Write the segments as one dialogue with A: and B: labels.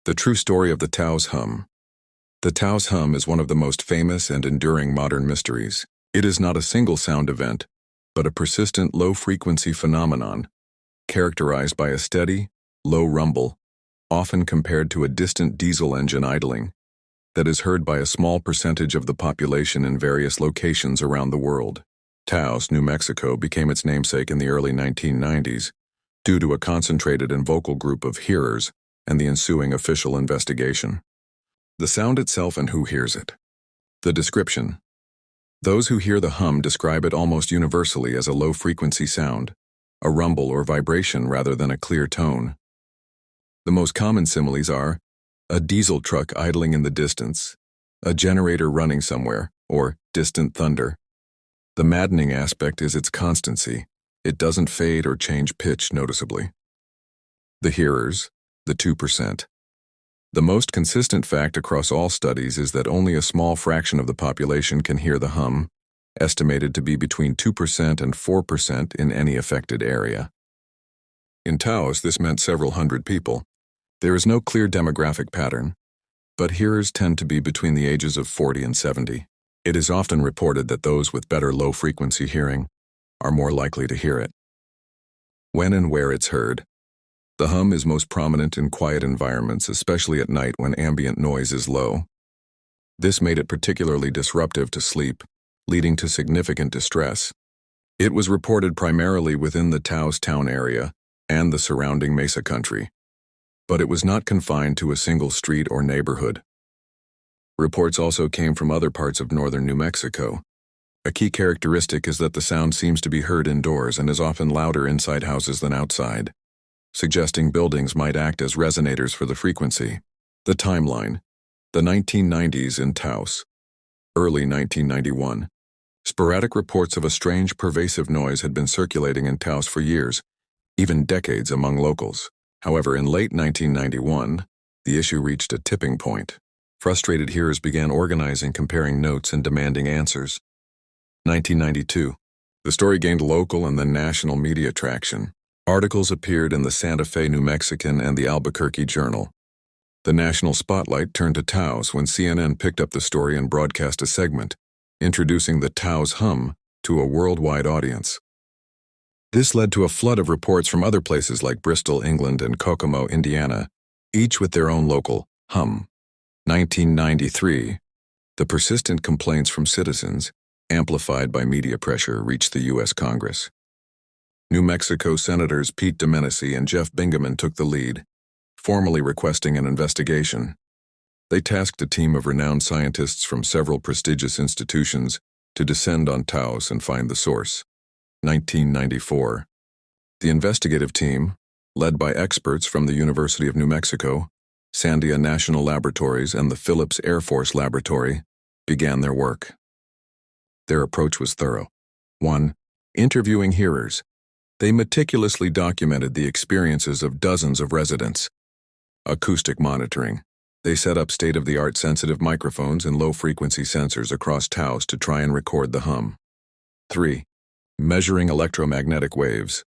A: The true story of the Taos Hum. The Taos Hum is one of the most famous and enduring modern mysteries. It is not a single sound event, but a persistent low-frequency phenomenon, characterized by a steady, low rumble, often compared to a distant diesel engine idling, that is heard by a small percentage of the population in various locations around the world. Taos, New Mexico became its namesake in the early 1990s due to a concentrated and vocal group of hearers and the ensuing official investigation. The sound itself and who hears it. The description. Those who hear the hum describe it almost universally as a low-frequency sound, a rumble or vibration rather than a clear tone. The most common similes are a diesel truck idling in the distance, a generator running somewhere, or distant thunder. The maddening aspect is its constancy. It doesn't fade or change pitch noticeably. The hearers, the 2%. The most consistent fact across all studies is that only a small fraction of the population can hear the hum, estimated to be between 2% and 4% in any affected area. In Taos, this meant several hundred people. There is no clear demographic pattern, but hearers tend to be between the ages of 40 and 70. It is often reported that those with better low-frequency hearing are more likely to hear it. When and where it's heard. The hum is most prominent in quiet environments, especially at night when ambient noise is low. This made it particularly disruptive to sleep, leading to significant distress. It was reported primarily within the Taos town area and the surrounding Mesa country, but it was not confined to a single street or neighborhood. Reports also came from other parts of northern New Mexico. A key characteristic is that the sound seems to be heard indoors and is often louder inside houses than outside, suggesting buildings might act as resonators for the frequency. The timeline. The 1990s in Taos. Early 1991. Sporadic reports of a strange, pervasive noise had been circulating in Taos for years, even decades among locals. However, in late 1991, the issue reached a tipping point. Frustrated hearers began organizing, comparing notes, and demanding answers. 1992. The story gained local and then national media traction. Articles appeared in the Santa Fe New Mexican and the Albuquerque Journal. The national spotlight turned to Taos when CNN picked up the story and broadcast a segment, introducing the Taos Hum to a worldwide audience. This led to a flood of reports from other places like Bristol, England, and Kokomo, Indiana, each with their own local hum. 1993. The persistent complaints from citizens, amplified by media pressure, reached the U.S. Congress. New Mexico Senators Pete Domenici and Jeff Bingaman took the lead, formally requesting an investigation. They tasked a team of renowned scientists from several prestigious institutions to descend on Taos and find the source. 1994. The investigative team, led by experts from the University of New Mexico, Sandia National Laboratories, and the Phillips Air Force Laboratory, began their work. Their approach was thorough. 1. Interviewing hearers. They meticulously documented the experiences of dozens of residents. Acoustic monitoring. They set up state-of-the-art sensitive microphones and low-frequency sensors across Taos to try and record the hum. 3. Measuring electromagnetic waves.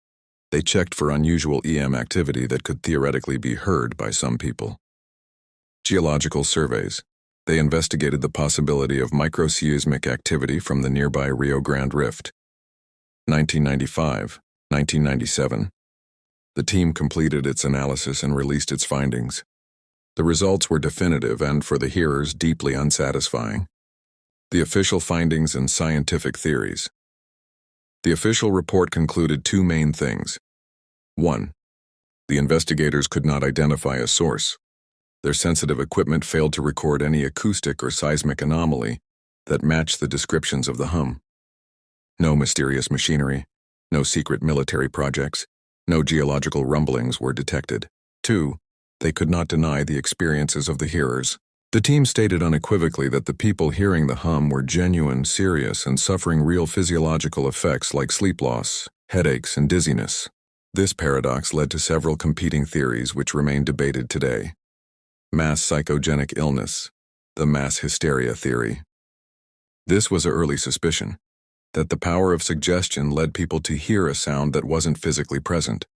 A: They checked for unusual EM activity that could theoretically be heard by some people. Geological surveys. They investigated the possibility of microseismic activity from the nearby Rio Grande Rift. 1995. 1997. The team completed its analysis and released its findings. The results were definitive and, for the hearers, deeply unsatisfying. The official findings and scientific theories. The official report concluded two main things. 1. The investigators could not identify a source. Their sensitive equipment failed to record any acoustic or seismic anomaly that matched the descriptions of the hum. No mysterious machinery. No secret military projects, no geological rumblings were detected. 2. They could not deny the experiences of the hearers. The team stated unequivocally that the people hearing the hum were genuine, serious, and suffering real physiological effects like sleep loss, headaches, and dizziness. This paradox led to several competing theories which remain debated today. Mass psychogenic illness, the mass hysteria theory. This was an early suspicion, that the power of suggestion led people to hear a sound that wasn't physically present.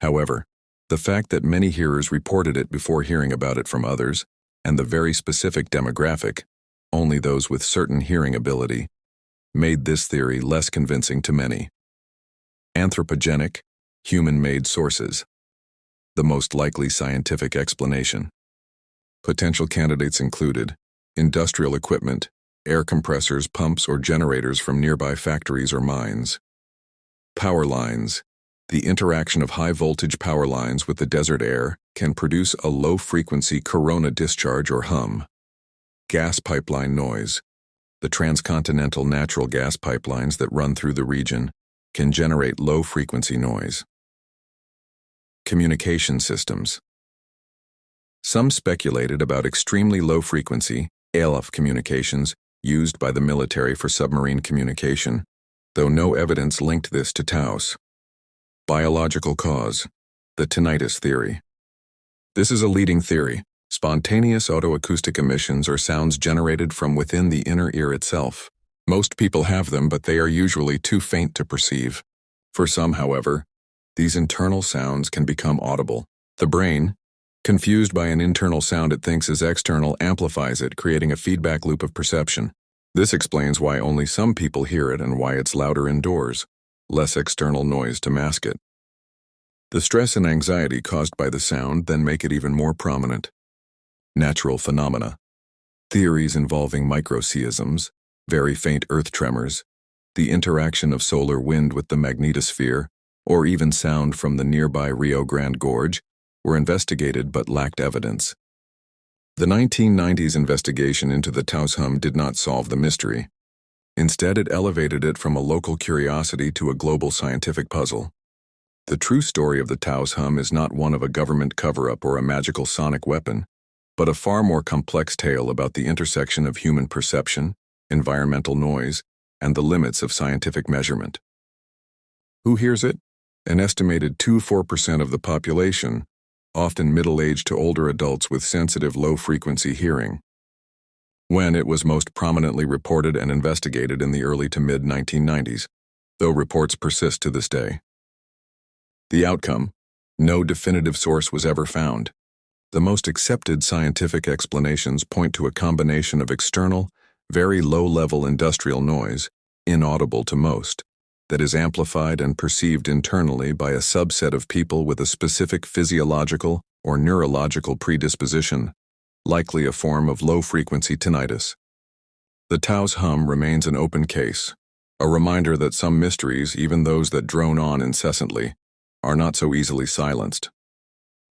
A: However, The fact that many hearers reported it before hearing about it from others, and the very specific demographic, only those with certain hearing ability, made this theory less convincing to many. Anthropogenic, human-made sources. The most likely scientific explanation. Potential candidates included industrial equipment, air compressors, pumps, or generators from nearby factories or mines. Power lines. The interaction of high-voltage power lines with the desert air can produce a low-frequency corona discharge or hum. Gas pipeline noise. The transcontinental natural gas pipelines that run through the region can generate low-frequency noise. Communication systems. Some speculated about extremely low-frequency, ALF communications used by the military for submarine communication, though no evidence linked this to Taos. Biological cause. The tinnitus theory. This is a leading theory. Spontaneous autoacoustic emissions or sounds generated from within the inner ear itself. Most people have them, but they are usually too faint to perceive. For some, however, these internal sounds can become audible. The brain, confused by an internal sound it thinks is external, amplifies it, creating a feedback loop of perception. This explains why only some people hear it and why it's louder indoors. Less external noise to mask it. The stress and anxiety caused by the sound then make it even more prominent. Natural phenomena. Theories involving microseisms, very faint earth tremors, the interaction of solar wind with the magnetosphere, or even sound from the nearby Rio Grande Gorge, were investigated but lacked evidence. The 1990s investigation into the Taos Hum did not solve the mystery. Instead, it elevated it from a local curiosity to a global scientific puzzle. The true story of the Taos Hum is not one of a government cover-up or a magical sonic weapon, but a far more complex tale about the intersection of human perception, environmental noise, and the limits of scientific measurement. Who hears it? An estimated 2–4% of the population, often middle-aged to older adults with sensitive low-frequency hearing. When it was most prominently reported and investigated in the early to mid-1990s, though reports persist to this day. The outcome: no definitive source was ever found. The most accepted scientific explanations point to a combination of external, very low-level industrial noise, inaudible to most, that is amplified and perceived internally by a subset of people with a specific physiological or neurological predisposition, likely a form of low-frequency tinnitus. The Taos Hum remains an open case, a reminder that some mysteries, even those that drone on incessantly, are not so easily silenced.